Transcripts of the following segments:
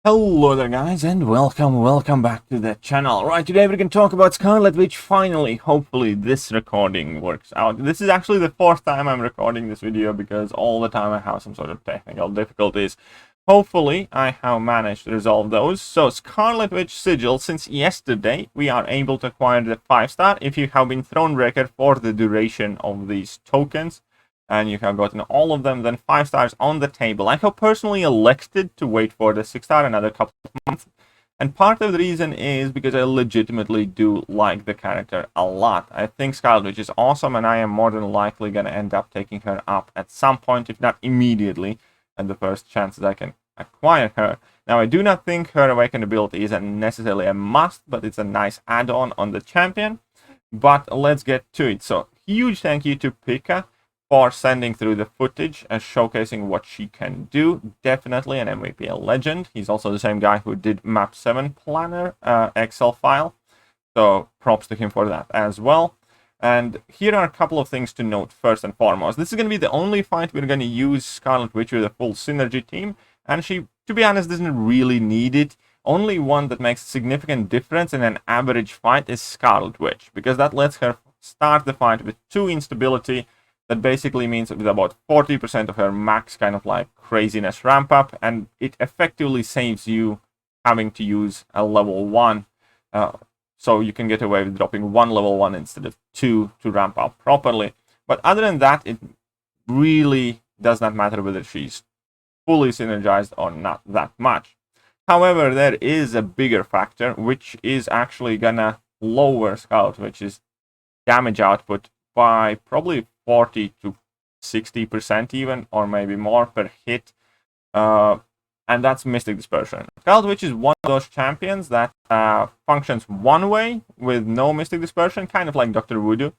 Hello there guys, and welcome back to the channel. Right, today we're going to talk about Scarlet, which finally, hopefully this recording works out. This is actually the fourth time I'm recording this video because all the time I have some sort of technical difficulties. Hopefully I have managed to resolve those. So Scarlet Witch Sigil, since yesterday we are able to acquire the 5-star if you have been Thronebreaker for the duration of these tokens. And you have gotten all of them, then 5 stars on the table. I have personally elected to wait for the 6-star another couple of months. And part of the reason is because I legitimately do like the character a lot. I think Scarlet Witch is awesome, and I am more than likely going to end up taking her up at some point, if not immediately, at the first chance that I can acquire her. Now, I do not think her Awakened ability is necessarily a must, but it's a nice add-on on the champion. But let's get to it. So, huge thank you to Pika for sending through the footage and showcasing what she can do. Definitely an MVP, a legend. He's also the same guy who did Map 7 Planner Excel file. So props to him for that as well. And here are a couple of things to note first and foremost. This is going to be the only fight we're going to use Scarlet Witch with a full synergy team. And she, to be honest, doesn't really need it. Only one that makes a significant difference in an average fight is Scarlet Witch, because that lets her start the fight with 2 instability. That basically means with about 40% of her max kind of like craziness ramp up, and it effectively saves you having to use a level 1. So you can get away with dropping 1 level 1 instead of 2 to ramp up properly. But other than that, it really does not matter whether she's fully synergized or not that much. However, there is a bigger factor, which is actually gonna lower Scarlet Witch's damage output by probably 40 to 60% even, or maybe more per hit, and that's Mystic Dispersion. Scarlet Witch is one of those champions that functions one way with no Mystic Dispersion, kind of like Dr. Voodoo,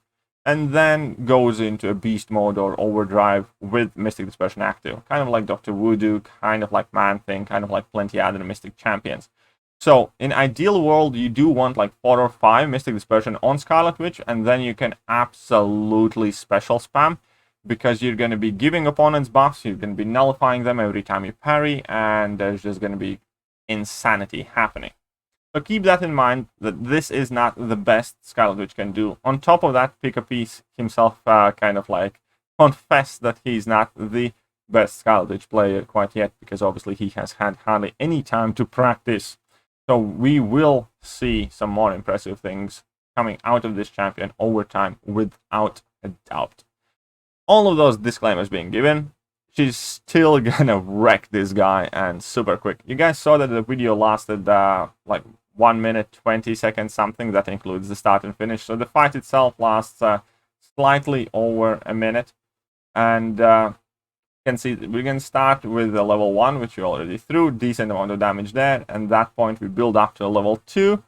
and then goes into a beast mode or overdrive with Mystic Dispersion active, kind of like Dr. Voodoo, kind of like Man-Thing, kind of like plenty other Mystic champions. So, in ideal world, you do want like 4 or 5 Mystic Dispersion on Scarlet Witch, and then you can absolutely special spam, because you're going to be giving opponents buffs, you're going to be nullifying them every time you parry, and there's just going to be insanity happening. So keep that in mind, that this is not the best Scarlet Witch can do. On top of that, Piece himself kind of like confessed that he's not the best Scarlet Witch player quite yet, because obviously he has had hardly any time to practice. So we will see some more impressive things coming out of this champion over time, without a doubt. All of those disclaimers being given, she's still gonna wreck this guy, and super quick. You guys saw that the video lasted like 1 minute 20 seconds something. That includes the start and finish. So the fight itself lasts slightly over a minute. And you can see that we can start with a level 1, which we already threw, decent amount of damage there, and at that point we build up to a level 2,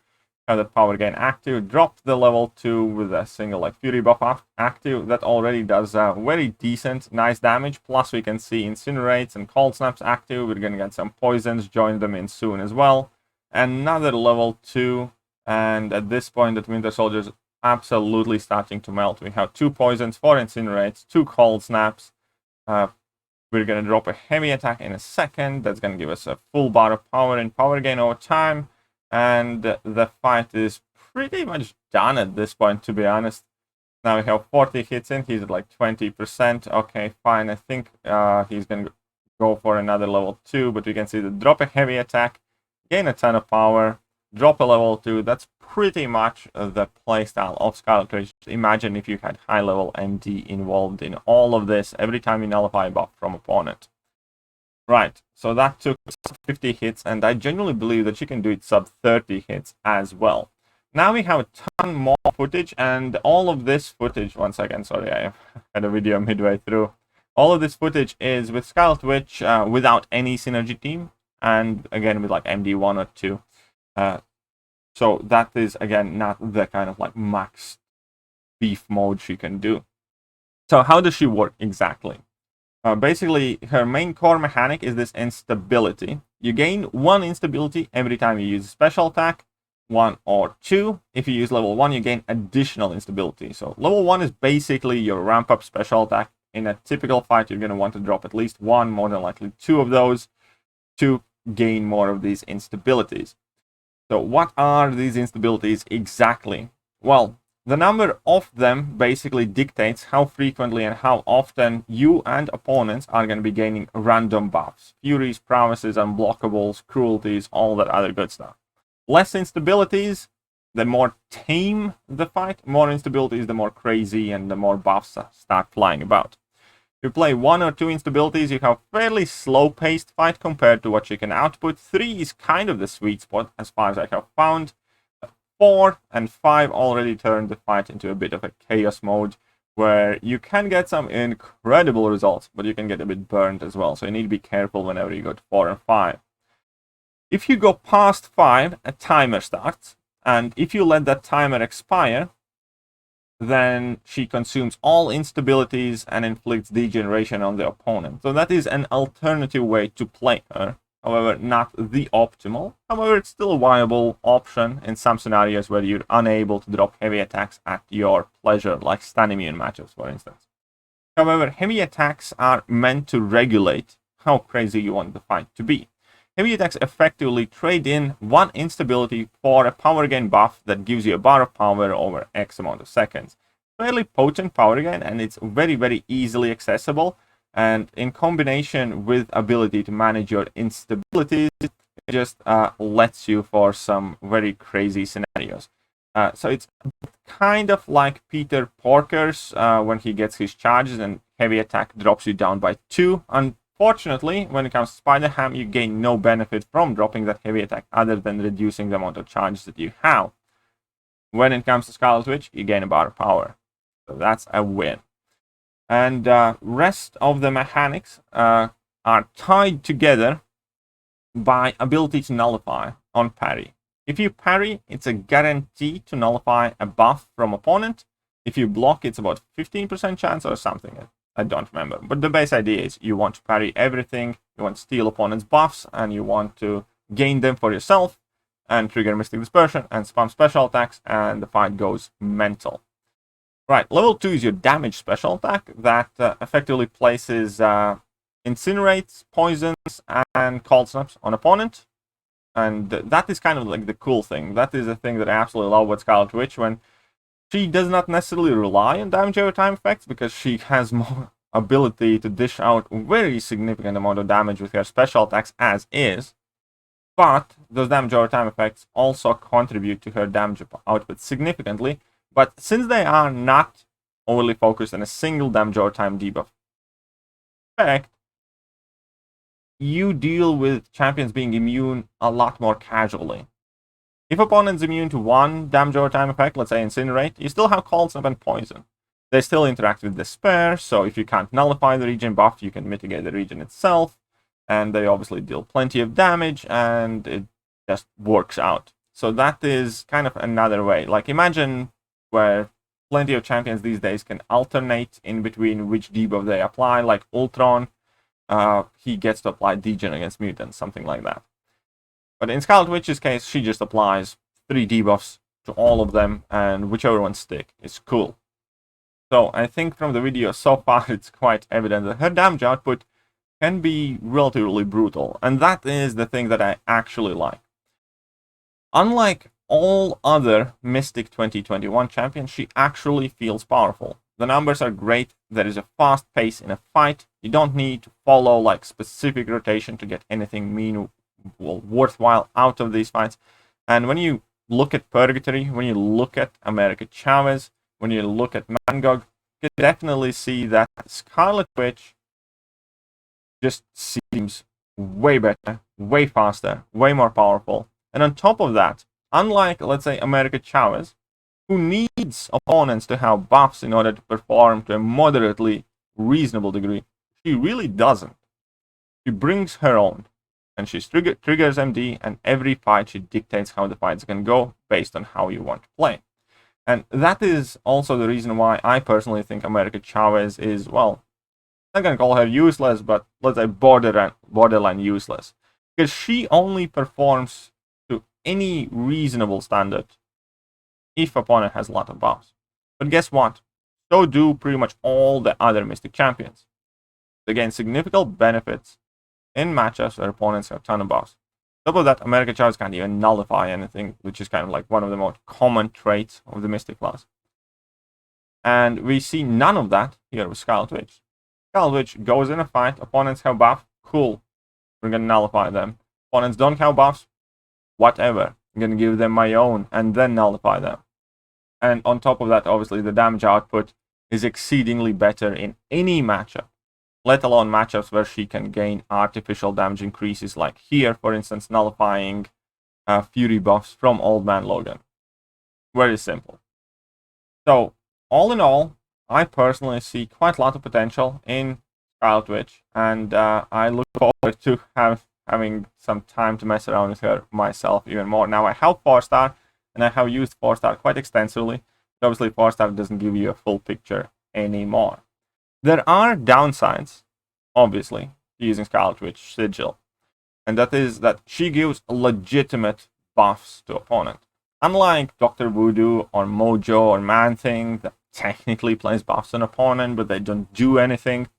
have that power gain active, drop the level 2 with a single like Fury buff active. That already does very decent, nice damage, plus we can see Incinerates and Cold Snaps active. We're gonna get some poisons, join them in soon as well. Another level 2, and at this point that Winter Soldier is absolutely starting to melt. We have 2 poisons, 4 Incinerates, 2 Cold Snaps. We're going to drop a heavy attack in a second. That's going to give us a full bar of power and power gain over time. And the fight is pretty much done at this point, to be honest. Now we have 40 hits in. He's at like 20%. Okay, fine. I think he's going to go for another level 2. But we can see that drop a heavy attack, gain a ton of power, drop a level 2. That's pretty much the playstyle of Scarlet Witch. Imagine if you had high-level MD involved in all of this every time you nullify a buff from opponent. Right, so that took 50 hits, and I genuinely believe that she can do it sub 30 hits as well. Now we have a ton more footage, and all of this footage, one second, sorry, I had a video midway through. All of this footage is with Scarlet Witch without any synergy team, and again with like MD1 or 2. So that is, again, not the kind of like max beef mode she can do. So how does she work exactly? Basically, her main core mechanic is this instability. You gain 1 instability every time you use a special attack, 1 or 2. If you use level 1, you gain additional instability. So level 1 is basically your ramp up special attack. In a typical fight, you're going to want to drop at least 1, more than likely 2 of those, to gain more of these instabilities. So what are these instabilities exactly? Well, the number of them basically dictates how frequently and how often you and opponents are going to be gaining random buffs. Furies, prowesses, unblockables, cruelties, all that other good stuff. Less instabilities, the more tame the fight. More instabilities, the more crazy and the more buffs start flying about. If you play 1 or 2 instabilities, you have a fairly slow-paced fight compared to what you can output. 3 is kind of the sweet spot, as far as I have found. 4 and 5 already turned the fight into a bit of a chaos mode, where you can get some incredible results, but you can get a bit burned as well. So you need to be careful whenever you go to 4 and 5. If you go past 5, a timer starts, and if you let that timer expire, then she consumes all instabilities and inflicts degeneration on the opponent. So that is an alternative way to play her. However, not the optimal. However, it's still a viable option in some scenarios where you're unable to drop heavy attacks at your pleasure, like stun immune matchups, for instance. However, heavy attacks are meant to regulate how crazy you want the fight to be. Heavy attacks effectively trade in 1 instability for a power gain buff that gives you a bar of power over X amount of seconds. Fairly potent power gain, and it's very, very easily accessible. And in combination with ability to manage your instabilities, it just lets you for some very crazy scenarios. So it's kind of like Peter Porker's when he gets his charges and heavy attack drops you down by 2. Unfortunately, when it comes to Spider-Ham, you gain no benefit from dropping that heavy attack other than reducing the amount of charges that you have. When it comes to Scarlet Witch, you gain a bar of power. So that's a win. And rest of the mechanics are tied together by ability to nullify on parry. If you parry, it's a guarantee to nullify a buff from opponent. If you block, it's about 15% chance or something. I don't remember. But the base idea is you want to parry everything, you want to steal opponent's buffs, and you want to gain them for yourself, and trigger Mystic Dispersion, and spam special attacks, and the fight goes mental. Right, level 2 is your damage special attack that effectively places incinerates, poisons, and cold snaps on opponent. And that is kind of like the cool thing. That is the thing that I absolutely love with Scarlet Witch, when she does not necessarily rely on damage over time effects, because she has more ability to dish out very significant amount of damage with her special attacks as is. But those damage over time effects also contribute to her damage output significantly. But since they are not overly focused on a single damage over time debuff effect, you deal with champions being immune a lot more casually. If opponent's immune to 1 damage over time effect, let's say Incinerate, you still have Cold Snap and Poison. They still interact with Despair, so if you can't nullify the regen buff, you can mitigate the regen itself. And they obviously deal plenty of damage, and it just works out. So that is kind of another way. Like, imagine where plenty of champions these days can alternate in between which debuff they apply, like Ultron. He gets to apply Degen against mutants, something like that. But in Scarlet Witch's case, she just applies 3 debuffs to all of them, and whichever ones stick is cool. So I think from the video so far, it's quite evident that her damage output can be relatively brutal, and that is the thing that I actually like. Unlike all other Mystic 2021 champions, she actually feels powerful. The numbers are great, there is a fast pace in a fight, you don't need to follow like specific rotation to get anything worthwhile out of these fights. And when you look at Purgatory, when you look at America Chavez, when you look at MCOC, you can definitely see that Scarlet Witch just seems way better, way faster, way more powerful. And on top of that, unlike, let's say, America Chavez, who needs opponents to have buffs in order to perform to a moderately reasonable degree, she really doesn't. She brings her own, and she triggers MD, and every fight she dictates how the fight's can go based on how you want to play. And that is also the reason why I personally think America Chavez is, well, I'm not going to call her useless, but let's say borderline useless. Because she only performs to any reasonable standard if opponent has a lot of buffs. But guess what? So do pretty much all the other Mystic champions. They gain significant benefits in matchups where opponents have a ton of buffs. On top of that, America Charge can't even nullify anything, which is kind of like one of the most common traits of the Mystic class. And we see none of that here with Scarlet Witch. Scarlet Witch goes in a fight, opponents have buff, cool, we're gonna nullify them. Opponents don't have buffs, whatever, I'm gonna give them my own and then nullify them. And on top of that, obviously, the damage output is exceedingly better in any matchup, let alone matchups where she can gain artificial damage increases, like here, for instance, nullifying Fury buffs from Old Man Logan. Very simple. So, all in all, I personally see quite a lot of potential in Scarlet Witch, and I look forward to having some time to mess around with her myself even more. Now, I have 4-star, and I have used 4-star quite extensively. Obviously, 4-star doesn't give you a full picture anymore. There are downsides, obviously, to using Scarlet Witch Sigil, and that is that she gives legitimate buffs to opponent. Unlike Dr. Voodoo or Mojo or Man-Thing that technically plays buffs on opponent, but they don't do anything,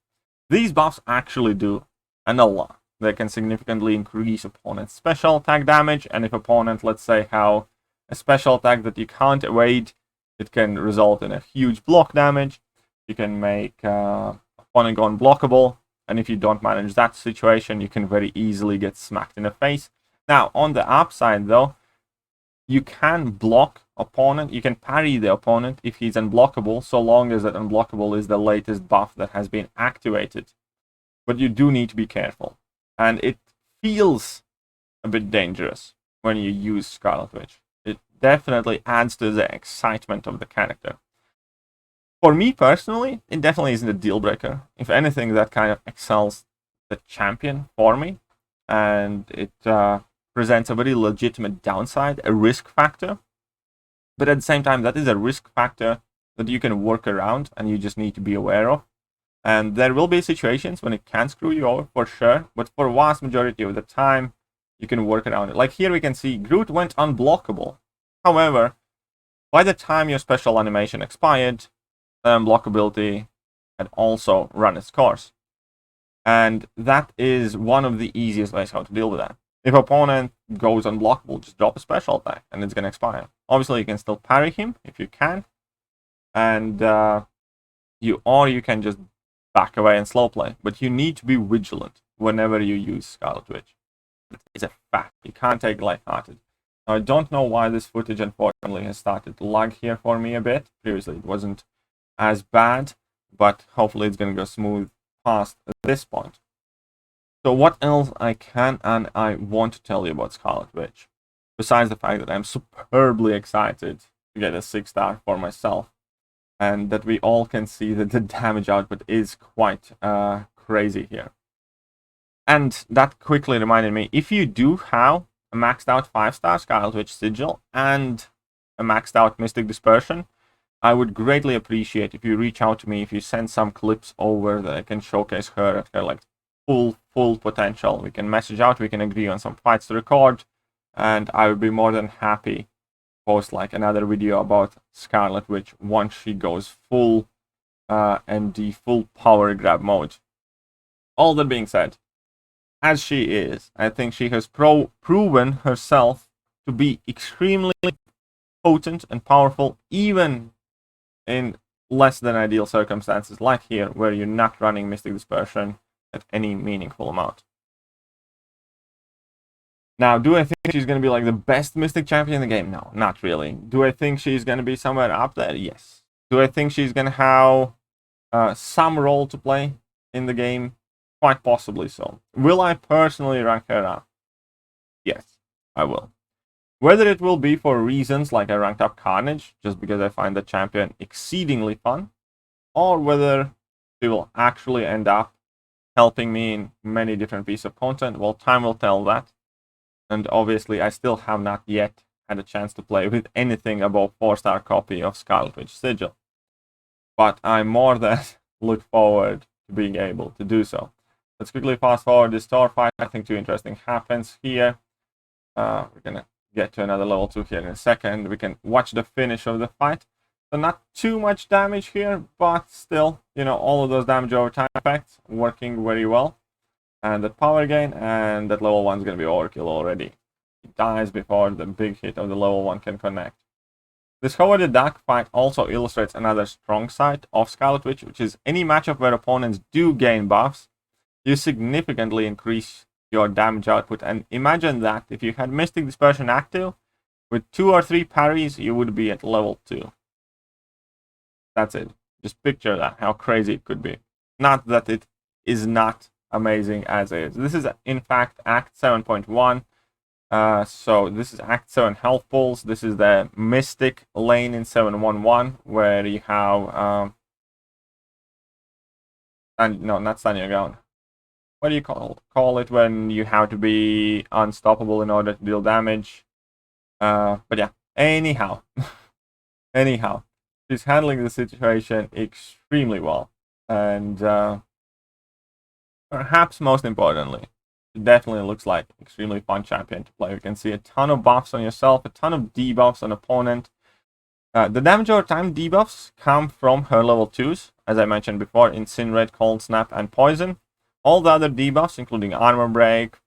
these buffs actually do, and a lot. They can significantly increase opponent's special attack damage, and if opponent, let's say, have a special attack that you can't evade, it can result in a huge block damage. You can make opponent go unblockable, and if you don't manage that situation, you can very easily get smacked in the face. Now, on the upside, though, you can block opponent, you can parry the opponent if he's unblockable, so long as that unblockable is the latest buff that has been activated. But you do need to be careful, and it feels a bit dangerous when you use Scarlet Witch. It definitely adds to the excitement of the character. For me personally, it definitely isn't a deal breaker. If anything, that kind of excels the champion for me, and it presents a very legitimate downside, a risk factor. But at the same time, that is a risk factor that you can work around and you just need to be aware of. And there will be situations when it can screw you over, for sure, but for a vast majority of the time, you can work around it. Like here we can see Groot went unblockable. However, by the time your special animation expired, unblockability had also run its course. And that is one of the easiest ways how to deal with that. If opponent goes unblockable, just drop a special attack and it's going to expire. Obviously, you can still parry him if you can. And you can just back away and slow play. But you need to be vigilant whenever you use Scarlet Witch. It's a fact. You can't take it lighthearted. Now, I don't know why this footage, unfortunately, has started to lag here for me a bit. Previously, it wasn't as bad, but hopefully it's going to go smooth past this point. So what else I can and I want to tell you about Scarlet Witch? Besides the fact that I'm superbly excited to get a 6-star for myself, and that we all can see that the damage output is quite crazy here. And that quickly reminded me, if you do have a maxed out 5-star Scarlet Witch Sigil and a maxed out Mystic Dispersion, I would greatly appreciate if you reach out to me, if you send some clips over that I can showcase her at her like full potential. We can message out, we can agree on some fights to record, and I would be more than happy to post like another video about Scarlet Witch once she goes full MD, full power grab mode. All that being said, as she is, I think she has proven herself to be extremely potent and powerful, even in less than ideal circumstances like here, where you're not running Mystic Dispersion at any meaningful amount. Now, do I think she's going to be like the best Mystic champion in the game? No, not really. Do I think she's going to be somewhere up there? Yes. Do I think she's going to have some role to play in the game? Quite possibly so. Will I personally rank her up? Yes, I will. Whether it will be for reasons like I ranked up Carnage, just because I find the champion exceedingly fun, or whether she will actually end up helping me in many different pieces of content, well, time will tell that. And obviously, I still have not yet had a chance to play with anything above 4-star copy of Scarlet Witch Sigil. But I more than look forward to being able to do so. Let's quickly fast forward this Thor fight. Nothing too interesting happens here. We're going to get to another level 2 here in a second. We can watch the finish of the fight. So not too much damage here, but still, you know, all of those damage over time effects working very well. and that power gain, and that level 1 is going to be overkill already. He dies before the big hit of the level 1 can connect. This Howard Duck fight also illustrates another strong side of Scarlet Witch, which is any matchup where opponents do gain buffs, you significantly increase your damage output. And imagine that if you had Mystic Dispersion active, with 2 or 3 parries, you would be at level 2. That's it. Just picture that, how crazy it could be. Not that it is not amazing as is. This is, in fact, Act 7.1. So this is Act 7 health pools. This is the Mystic lane in 7.1.1, where you have... and no, not standing your ground. What do you call it when you have to be unstoppable in order to deal damage? But yeah, anyhow. Anyhow, she's handling the situation extremely well. And perhaps most importantly, it definitely looks like an extremely fun champion to play. You can see a ton of buffs on yourself, a ton of debuffs on opponent. The damage over time debuffs come from her level 2s, as I mentioned before, Incinerate, Cold Snap, and Poison. All the other debuffs, including Armor Break,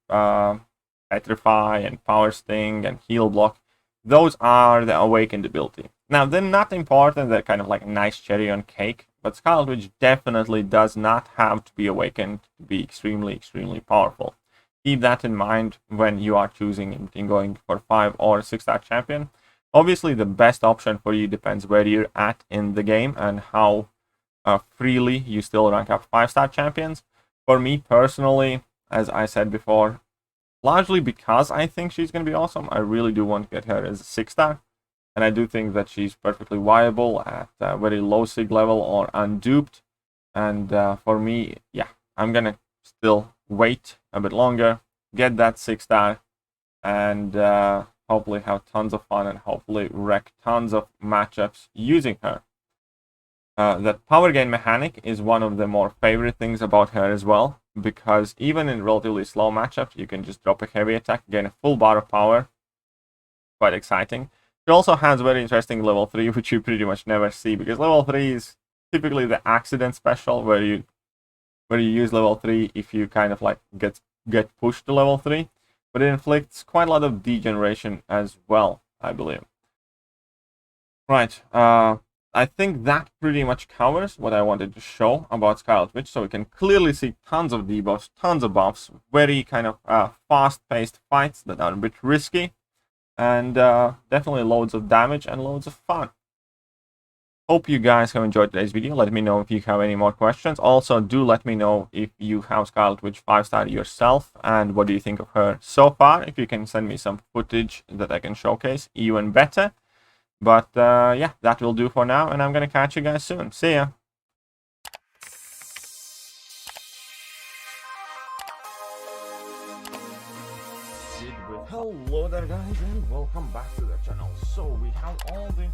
Petrify, and Power Sting, and Heal Block, those are the Awakened ability. Now, they're not important, they're kind of like a nice cherry on cake, but Scarlet Witch definitely does not have to be awakened to be extremely, extremely powerful. Keep that in mind when you are choosing in going for 5 or 6-star champion. Obviously, the best option for you depends where you're at in the game and how freely you still rank up 5-star champions. For me personally, as I said before, largely because I think she's going to be awesome, I really do want to get her as a 6-star. And I do think that she's perfectly viable at very low sig level or unduped. And for me, yeah, I'm going to still wait a bit longer, get that 6-star, and hopefully have tons of fun and hopefully wreck tons of matchups using her. That power gain mechanic is one of the more favorite things about her as well, because even in relatively slow matchups, you can just drop a heavy attack, gain a full bar of power. Quite exciting. She also has very interesting level 3, which you pretty much never see, because level 3 is typically the accident special, where you use level 3 if you kind of like get pushed to level 3, but it inflicts quite a lot of degeneration as well, I believe. Right, I think that pretty much covers what I wanted to show about Scarlet Witch. So we can clearly see tons of debuffs, tons of buffs, very kind of fast-paced fights that are a bit risky, and definitely loads of damage and loads of fun. Hope you guys have enjoyed today's video. Let me know if you have any more questions. Also, do let me know if you have Scarlet Witch 5-star yourself and what do you think of her so far. If you can send me some footage that I can showcase, even better. But yeah, that will do for now, and I'm gonna catch you guys soon. See ya! Hello there guys, and welcome back to the channel. So we have all the